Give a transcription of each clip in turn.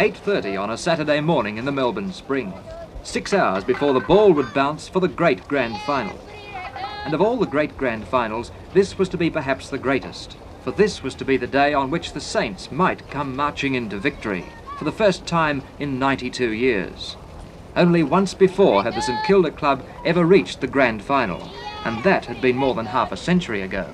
8:30 on a Saturday morning in the Melbourne Spring, 6 hours before the ball would bounce for the great grand final. And of all the great grand finals, this was to be perhaps the greatest, for this was to be the day on which the Saints might come marching into victory, for the first time in 92 years. Only once before had the St Kilda club ever reached the grand final, and that had been more than half a century ago.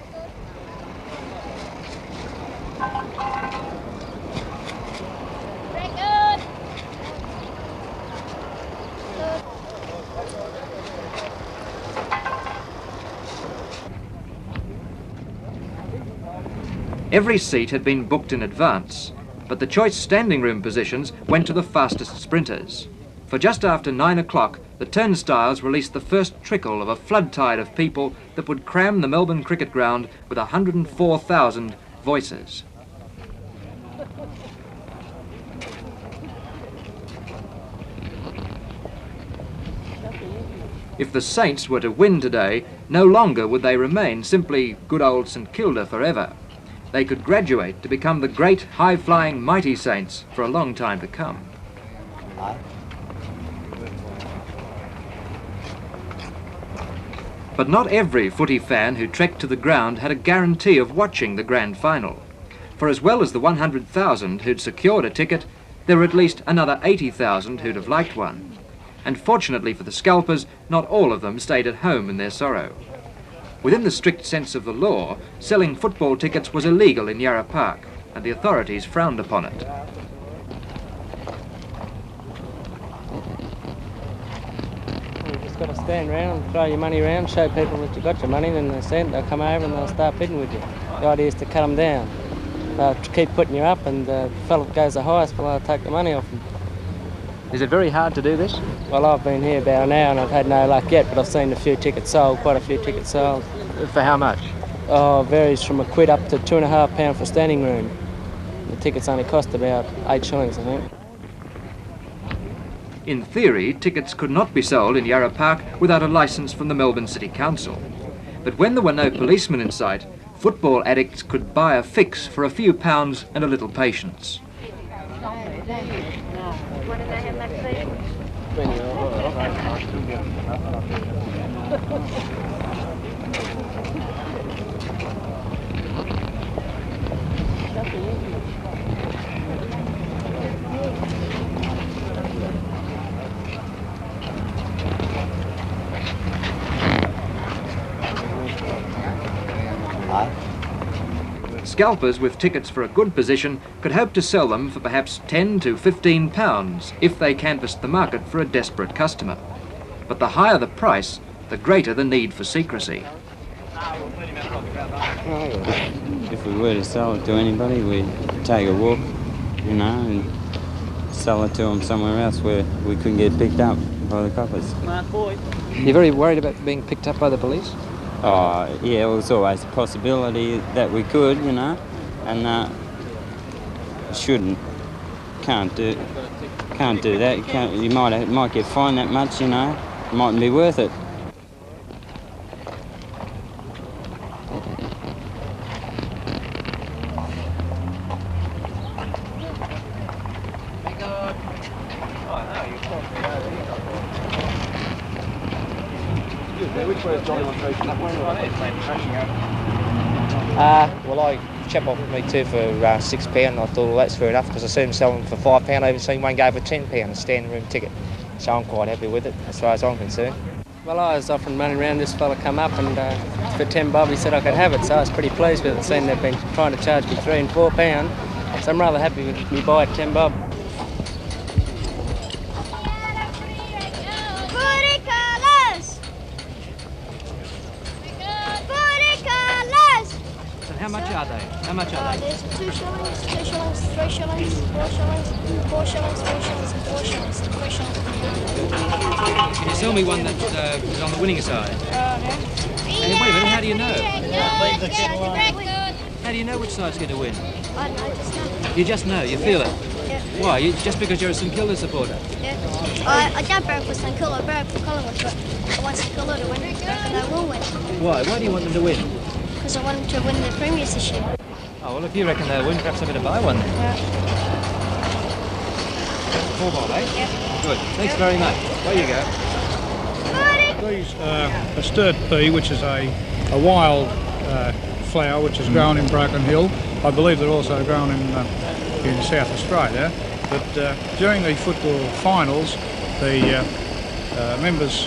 Every seat had been booked in advance, but the choice standing room positions went to the fastest sprinters. For just after 9 o'clock, the turnstiles released the first trickle of a flood tide of people that would cram the Melbourne cricket ground with 104,000 voices. If the Saints were to win today, no longer would they remain simply good old St Kilda forever. They could graduate to become the great, high-flying, mighty Saints for a long time to come. But not every footy fan who trekked to the ground had a guarantee of watching the grand final. For as well as the 100,000 who'd secured a ticket, there were at least another 80,000 who'd have liked one. And fortunately for the scalpers, not all of them stayed at home in their sorrow. Within the strict sense of the law, selling football tickets was illegal in Yarra Park, and the authorities frowned upon it. You just got to stand around, throw your money around, show people that you got your money, then they'll come over and they'll start bidding with you. The idea is to cut them down. They'll keep putting you up, and the fellow that goes the highest, well, they'll take the money off them. Is it very hard to do this? Well, I've been here about an hour and I've had no luck yet, but I've seen a few tickets sold, quite a few tickets sold. For how much? Oh, it varies from £1 up to £2.50 for standing room. The tickets only cost about 8 shillings, I think. In theory, tickets could not be sold in Yarra Park without a licence from the Melbourne City Council. But when there were no policemen in sight, football addicts could buy a fix for a few pounds and a little patience. Scalpers with tickets for a good position could hope to sell them for perhaps £10 to £15 if they canvassed the market for a desperate customer. But the higher the price, the greater the need for secrecy. If we were to sell it to anybody, we'd take a walk, you know, and sell it to them somewhere else where we couldn't get picked up by the coppers. You're very worried about being picked up by the police? Oh, yeah, it was always a possibility that we could, you know, and shouldn't. Can't do that. You might get fined that much, you know. It mightn't be worth it. Which way is Johnny on facing? That way or Well, I chap offered me two for £6. I thought, well, that's fair enough, because I seen them selling for £5. I even seen one go for £10, a standing room ticket. So I'm quite happy with it, as far as I'm concerned. Well, I was offering money around, this fella come up and for 10 bob he said I could have it, so I was pretty pleased with it, seeing they've been trying to charge me £3 and £4. So I'm rather happy with me buy at 10 bob. How much are they? How much are they? There's 2 shillings, 2 shillings, 3 shillings, 4 shillings, 4 shillings, 3 shillings, 4 shillings, 3 shillings. Can you sell me one that is on the winning side? Yeah. Hey, wait a minute, how do you know? How do you know which side's going to win? I don't know, just know. You just know, you feel it? Yeah. Why? Just because you're a St Kilda supporter? Yeah. I don't barrack for St Kilda, I barrack for Collingwood, but I want St Kilda to win, and they will win. Why? Why do you want them to win? Because I want them to win the premiers this year. Oh, well, if you reckon they'll win, perhaps I better buy one then. Yeah. Full ball, eh? Yeah. Good. Thanks very much. There you go. These are a stirred pea, which is a wild flower which is grown in Broken Hill. I believe they're also grown in South Australia. But during the football finals, the members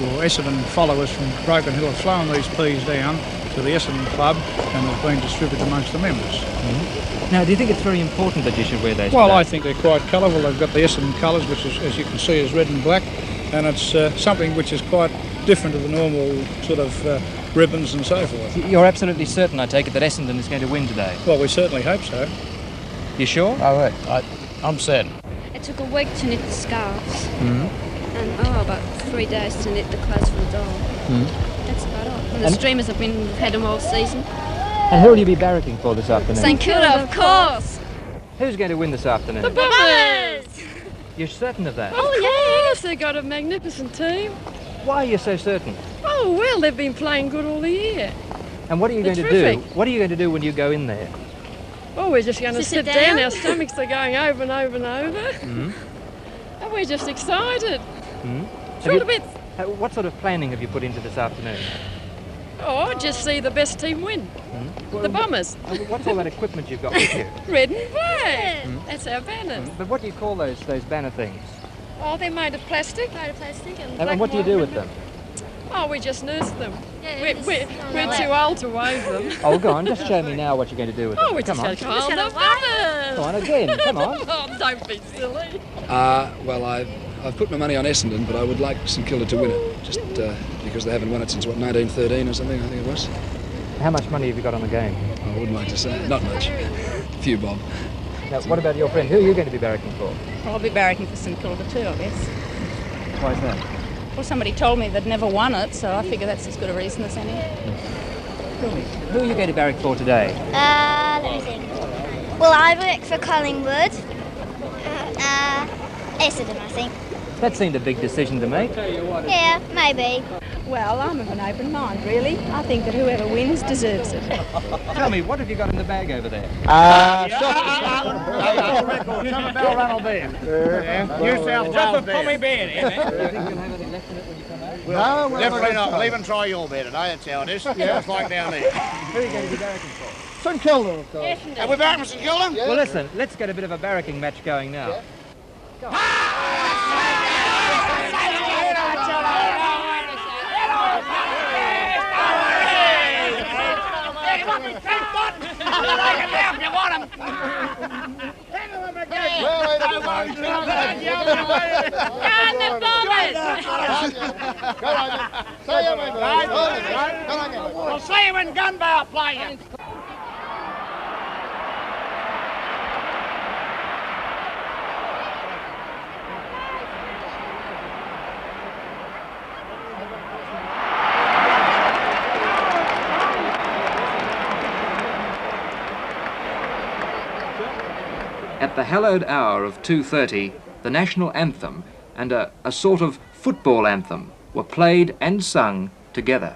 or Essendon followers from Broken Hill have flown these peas down to the Essendon club and have been distributed amongst the members. Now, do you think it's very important that you should wear those? Well, today? I think they're quite colourful. They've got the Essendon colours, which is, as you can see, is red and black, and it's something which is quite different to the normal sort of ribbons and so forth. You're absolutely certain, I take it, that Essendon is going to win today? Well, we certainly hope so. You sure? I'm certain. It took a week to knit the scarves. And about 3 days to knit the clothes for the dog. That's about all. And the streamers have had them all season. And who will you be barracking for this afternoon? St Kilda, of course. Who's going to win this afternoon? The Bombers! You're certain of that? Oh, yes, they've got a magnificent team. Why are you so certain? Oh, well, they've been playing good all the year. And what are you going to do? What are you going to do when you go in there? Oh, we're just going to Sit sit down. down. Our stomachs are going over and over and over. And we're just excited. Sort of bit. What sort of planning have you put into this afternoon? Oh, just see the best team win. The Bombers. What's all that equipment you've got with you? Red and black. That's our banners. But what do you call those banner things? Oh, they're made of plastic. Made of plastic and And what do you do with them? Oh, we just nurse them. Yeah, We're too old to wave them. Oh, go on, just show me now what you're going to do with them. Oh, we Come just on. had to call the Come Bombers. on again, come on. Oh, don't be silly. Well, I've put my money on Essendon, but I would like St Kilda to win it, just because they haven't won it since, 1913 or something, I think it was. How much money have you got on the game? I wouldn't like to say. Not much. Few bob. Now, what about your friend? Who are you going to be barracking for? I'll be barracking for St Kilda too, I guess. Why is that? Well, somebody told me they'd never won it, so I figure that's as good a reason as any. Who are you going to barrack for today? Let me think. Well, I work for Collingwood. Essendon, I think. That seemed a big decision to make. Yeah, maybe. Well, I'm of an open mind, really. I think that whoever wins deserves it. Tell me, what have you got in the bag over there? Bell Rattle Beer. New South Wales beer. Do you think you'll have any left in it when you come out? Well, definitely not. We'll even try your beer today, that's how it is. Yeah, it's like down there. Who are you going to be barracking for? St Kilda, of course. And we're back from St Kilda? Well, listen, let's get a bit of a barracking match going now. We'll see you when Gunbow play. At the hallowed hour of 2:30, the national anthem and a sort of football anthem were played and sung together.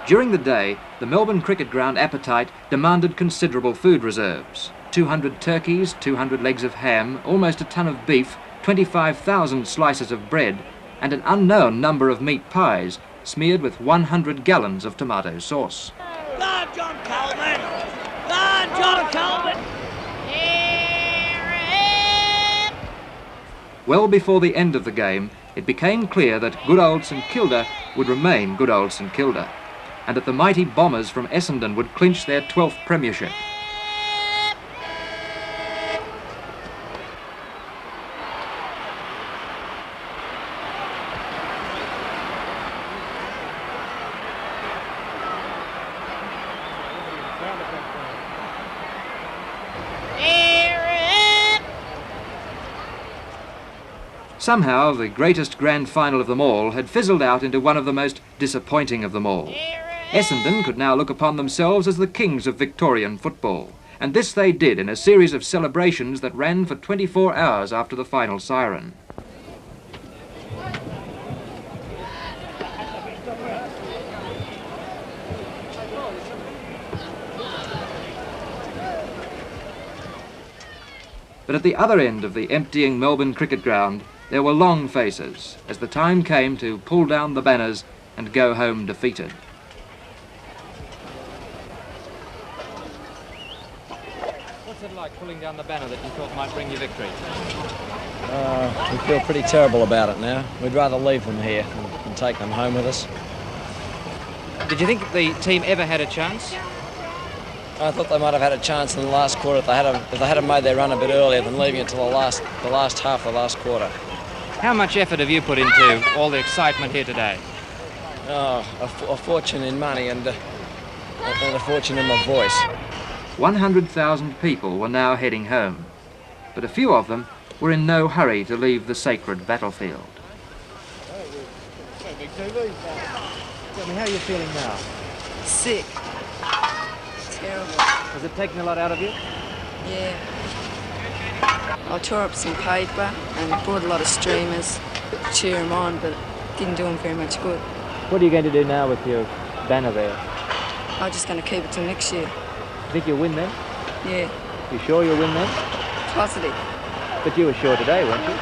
During the day, the Melbourne Cricket Ground appetite demanded considerable food reserves. 200 turkeys, 200 legs of ham, almost a ton of beef, 25,000 slices of bread, and an unknown number of meat pies, smeared with 100 gallons of tomato sauce. Go John Coleman! Go John Coleman! Well before the end of the game, it became clear that good old St Kilda would remain good old St Kilda, and that the mighty Bombers from Essendon would clinch their 12th premiership. Somehow, the greatest grand final of them all had fizzled out into one of the most disappointing of them all. Essendon could now look upon themselves as the kings of Victorian football, and this they did in a series of celebrations that ran for 24 hours after the final siren. But at the other end of the emptying Melbourne Cricket Ground, there were long faces as the time came to pull down the banners and go home defeated. What's it like pulling down the banner that you thought might bring you victory? We feel pretty terrible about it now. We'd rather leave them here and take them home with us. Did you think the team ever had a chance? I thought they might have had a chance in the last quarter if they had made their run a bit earlier than leaving it to the last half of the last quarter. How much effort have you put into all the excitement here today? Oh, a fortune in money and a fortune in my voice. 100,000 people were now heading home, but a few of them were in no hurry to leave the sacred battlefield. Tell me, how are you feeling now? Sick. Terrible. Has it taken a lot out of you? Yeah. I tore up some paper and bought a lot of streamers to cheer them on, but didn't do them very much good. What are you going to do now with your banner there? I'm just going to keep it till next year. Think you'll win then? Yeah. You sure you'll win then? Positive. But you were sure today, weren't you?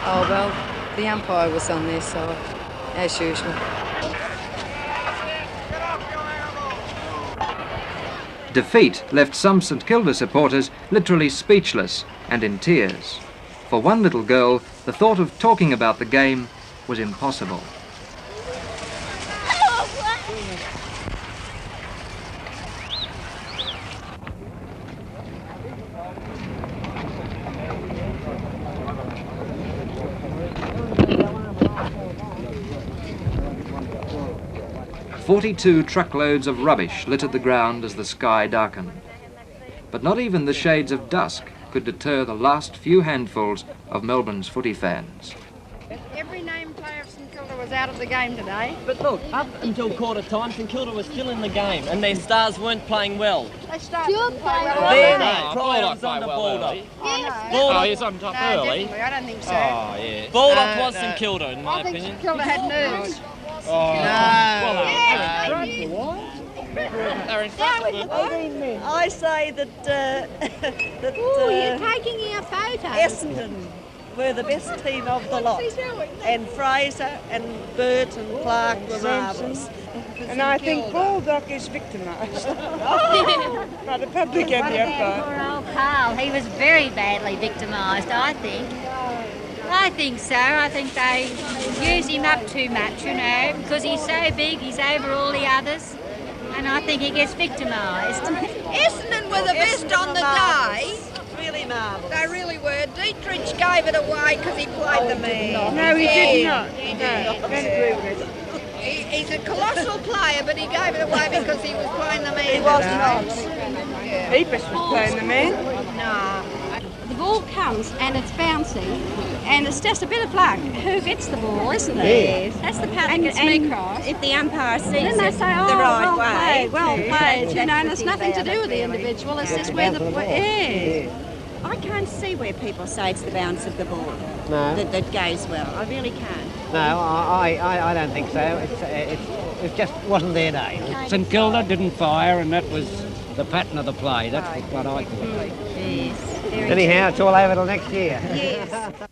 Oh, well, the umpire was on their side, as usual. Defeat left some St Kilda supporters literally speechless and in tears. For one little girl, the thought of talking about the game was impossible. "42 truckloads of rubbish littered the ground as the sky darkened. But not even the shades of dusk could deter the last few handfuls of Melbourne's footy fans. Every named player of St Kilda was out of the game today. But look, up until quarter time, St Kilda was still in the game and their stars weren't playing well. They started to play well. Then Pryor was on the Baldock. Oh, he's on top early. I don't think so. Oh, yeah. Baldock was St Kilda, in my opinion. St Kilda had nerves. Oh, no. They're in front of them. I say that You're taking our photo. Essendon were the best team of the lot. And Fraser and Burt and Clark were marvellous. And I think Baldock is victimised by the public and the umpire. Poor old Carl, he was very badly victimised, I think. I think so. I think they use him up too much, you know, because he's so big, he's over all the others, and I think he gets victimised. Essendon were the best on the day. Really marvellous. They really were. Dietrich gave it away because he played the man. No, he did not. He No, did. I don't agree with it. He's a colossal player, but he gave it away because he was playing the man. He was not. not. Peepus was playing the man. No. The ball comes and it's bouncy, and it's just a bit of luck who gets the ball, isn't it? Yes. That's the part that gets me cross. If the umpire sees Then they it say, oh, the right well way, played, well played. You know, and that's it's the nothing to thing do with the about it, individual, it's really. just where the... Yeah. I can't see where people say it's the bounce of the ball No. that goes well. I really can't. No, I don't think so. It just wasn't their day. St Kilda didn't fire, and that was the pattern of the play. That's what I thought. Yes. Anyhow, it's all over till next year. Yes.